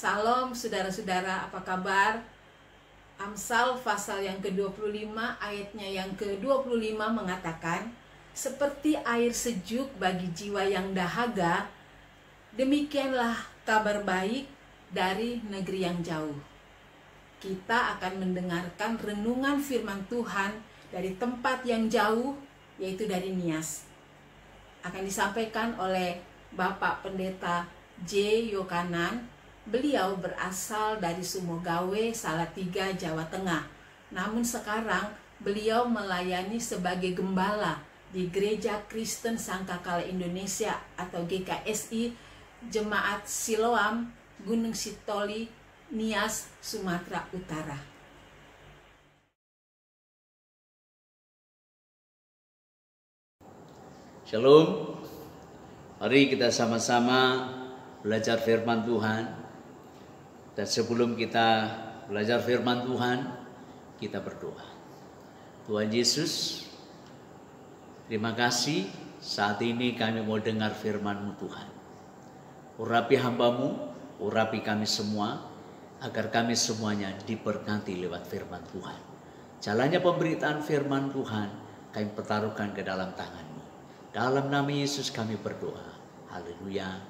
Salam saudara-saudara, apa kabar? Amsal pasal yang ke-25 ayatnya yang ke-25 mengatakan, seperti air sejuk bagi jiwa yang dahaga, demikianlah kabar baik dari negeri yang jauh. Kita akan mendengarkan renungan firman Tuhan dari tempat yang jauh, yaitu dari Nias. Akan disampaikan oleh Bapak Pendeta J. Yokanan. Beliau berasal dari Sumogawe, Salatiga, Jawa Tengah. Namun sekarang beliau melayani sebagai gembala di Gereja Kristen Sangkakala Indonesia atau GKSI Jemaat Siloam, Gunung Sitoli, Nias, Sumatera Utara. Shalom, mari kita sama-sama belajar firman Tuhan. Dan sebelum kita belajar firman Tuhan, kita berdoa. Tuhan Yesus, terima kasih saat ini kami mau dengar firman-Mu Tuhan. Urapi hamba-Mu, urapi kami semua, agar kami semuanya diberkati lewat firman Tuhan. Jalannya pemberitaan firman Tuhan, kami pertaruhkan ke dalam tangan-Mu. Dalam nama Yesus kami berdoa. Haleluya.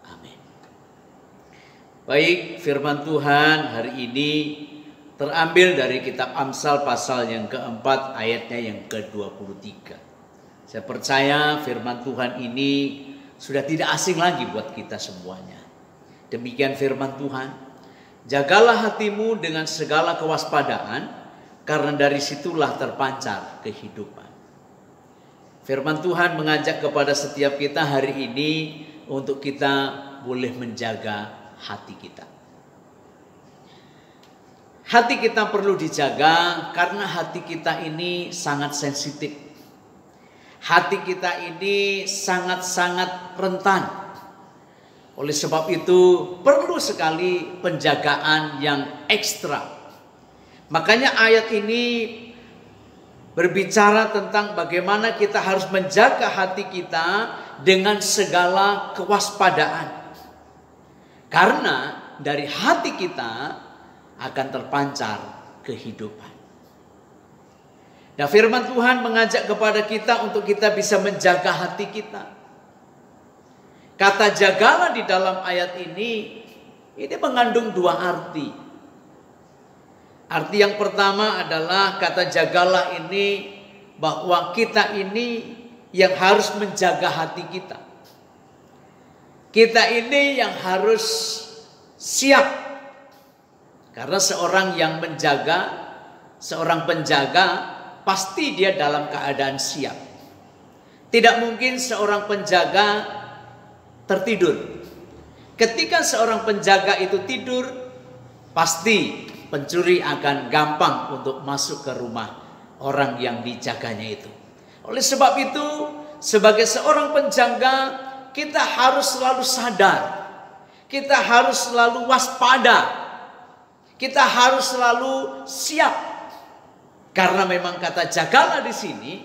Amin. Baik, firman Tuhan hari ini terambil dari kitab Amsal pasal yang keempat ayatnya yang ke-23. Saya percaya firman Tuhan ini sudah tidak asing lagi buat kita semuanya. Demikian firman Tuhan, jagalah hatimu dengan segala kewaspadaan, karena dari situlah terpancar kehidupan. Firman Tuhan mengajak kepada setiap kita hari ini untuk kita boleh menjaga hati kita. Hati kita perlu dijaga karena hati kita ini sangat sensitif. Hati kita ini sangat-sangat rentan. Oleh sebab itu perlu sekali penjagaan yang ekstra. Makanya ayat ini berbicara tentang bagaimana kita harus menjaga hati kita dengan segala kewaspadaan. Karena dari hati kita akan terpancar kehidupan. Nah, firman Tuhan mengajak kepada kita untuk kita bisa menjaga hati kita. Kata jagalah di dalam ayat ini mengandung dua arti. Arti yang pertama adalah kata jagalah ini bahwa kita ini yang harus menjaga hati kita. Kita ini yang harus siap. Karena seorang yang menjaga, seorang penjaga, pasti dia dalam keadaan siap. Tidak mungkin seorang penjaga tertidur. Ketika seorang penjaga itu tidur, pasti pencuri akan gampang untuk masuk ke rumah orang yang dijaganya itu. Oleh sebab itu, sebagai seorang penjaga, kita harus selalu sadar. Kita harus selalu waspada. Kita harus selalu siap. Karena memang kata jagalah di sini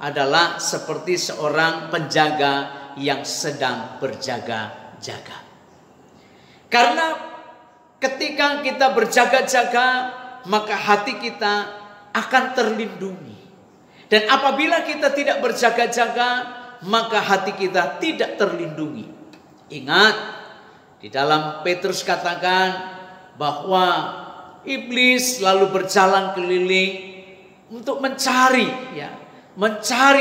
adalah seperti seorang penjaga yang sedang berjaga-jaga. Karena ketika kita berjaga-jaga, maka hati kita akan terlindungi. Dan apabila kita tidak berjaga-jaga, maka hati kita tidak terlindungi. Ingat, di dalam Petrus katakan bahwa iblis lalu berjalan keliling untuk mencari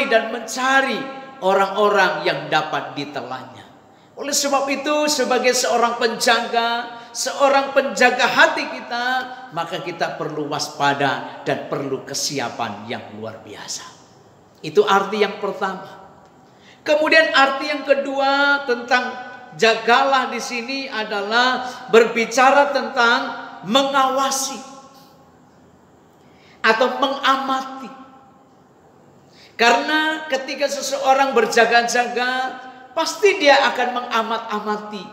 dan mencari orang-orang yang dapat ditelannya. Oleh sebab itu, sebagai seorang penjaga hati kita, maka kita perlu waspada dan perlu kesiapan yang luar biasa. Itu arti yang pertama. Kemudian arti yang kedua tentang jagalah di sini adalah berbicara tentang mengawasi atau mengamati. Karena ketika seseorang berjaga-jaga, pasti dia akan mengamat-amati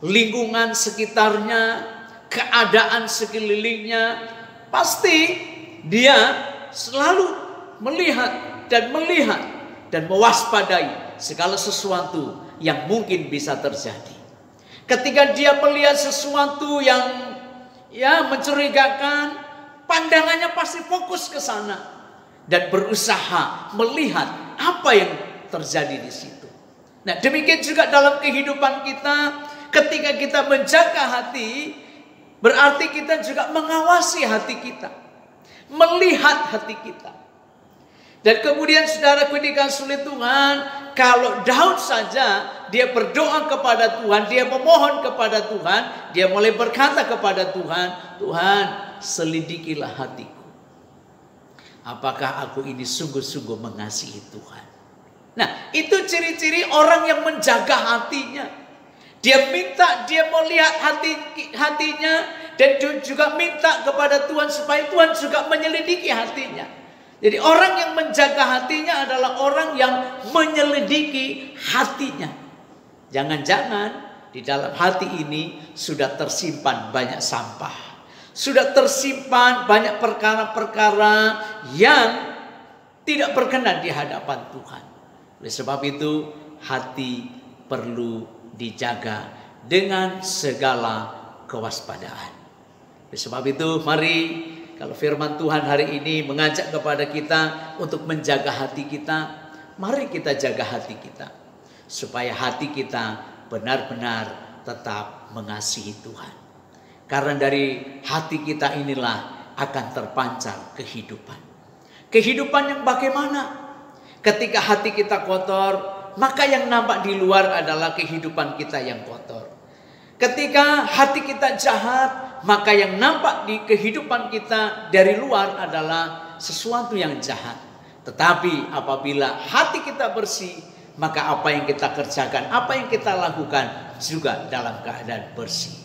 lingkungan sekitarnya, keadaan sekelilingnya. Pasti dia selalu melihat dan mewaspadai segala sesuatu yang mungkin bisa terjadi. Ketika dia melihat sesuatu yang mencurigakan, pandangannya pasti fokus ke sana dan berusaha melihat apa yang terjadi di situ. Nah, demikian juga dalam kehidupan kita, ketika kita menjaga hati, berarti kita juga mengawasi hati kita, melihat hati kita. Dan kemudian saudaraku dikasihi Tuhan, kalau Daud saja dia berdoa kepada Tuhan, dia memohon kepada Tuhan, dia mulai berkata kepada Tuhan, Tuhan selidikilah hatiku. Apakah aku ini sungguh-sungguh mengasihi Tuhan? Nah, itu ciri-ciri orang yang menjaga hatinya. Dia mau lihat hatinya, dan juga minta kepada Tuhan supaya Tuhan juga menyelidiki hatinya. Jadi orang yang menjaga hatinya adalah orang yang menyelidiki hatinya. Jangan-jangan di dalam hati ini sudah tersimpan banyak sampah. Sudah tersimpan banyak perkara-perkara yang tidak berkenan di hadapan Tuhan. Oleh sebab itu hati perlu dijaga dengan segala kewaspadaan. Oleh sebab itu mari, kalau firman Tuhan hari ini mengajak kepada kita untuk menjaga hati kita, mari kita jaga hati kita. Supaya hati kita benar-benar tetap mengasihi Tuhan. Karena dari hati kita inilah akan terpancar kehidupan. Kehidupan yang bagaimana? Ketika hati kita kotor, maka yang nampak di luar adalah kehidupan kita yang kotor. Ketika hati kita jahat, maka yang nampak di kehidupan kita dari luar adalah sesuatu yang jahat. Tetapi apabila hati kita bersih, maka apa yang kita kerjakan, apa yang kita lakukan juga dalam keadaan bersih.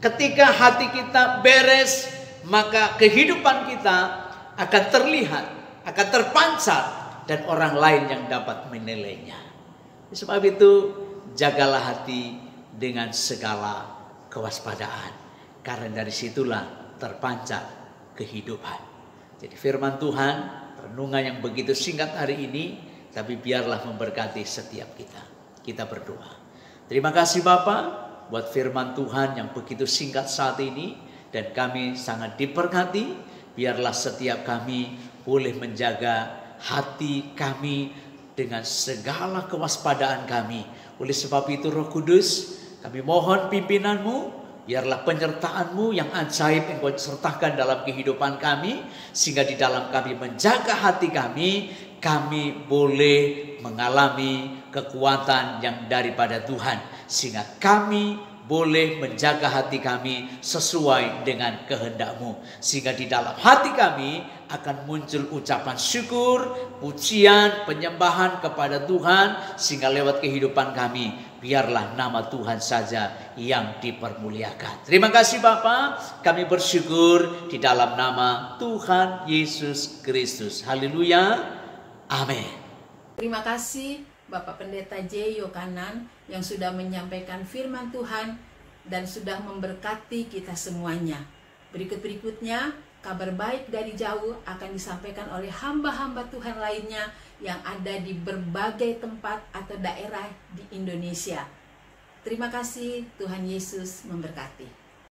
Ketika hati kita beres, maka kehidupan kita akan terlihat, akan terpancar, dan orang lain yang dapat menilainya. Sebab itu jagalah hati dengan segala kewaspadaan, karena dari situlah terpancar kehidupan. Jadi firman Tuhan, renungan yang begitu singkat hari ini, tapi biarlah memberkati setiap kita. Kita berdoa. Terima kasih Bapa buat firman Tuhan yang begitu singkat saat ini, dan kami sangat diberkati. Biarlah setiap kami boleh menjaga hati kami dengan segala kewaspadaan kami. Oleh sebab itu Roh Kudus, kami mohon pimpinanmu, biarlah penyertaan-Mu yang ajaib Engkau sertakan dalam kehidupan kami, sehingga di dalam kami menjaga hati kami, kami boleh mengalami kekuatan yang daripada Tuhan, sehingga kami boleh menjaga hati kami sesuai dengan kehendak-Mu, sehingga di dalam hati kami akan muncul ucapan syukur, pujian, penyembahan kepada Tuhan, sehingga lewat kehidupan kami biarlah nama Tuhan saja yang dipermuliakan. Terima kasih Bapa, kami bersyukur di dalam nama Tuhan Yesus Kristus. Haleluya. Amin. Terima kasih Bapak Pendeta J. Yokanan yang sudah menyampaikan firman Tuhan dan sudah memberkati kita semuanya. Berikutnya, kabar baik dari jauh akan disampaikan oleh hamba-hamba Tuhan lainnya yang ada di berbagai tempat atau daerah di Indonesia. Terima kasih, Tuhan Yesus memberkati.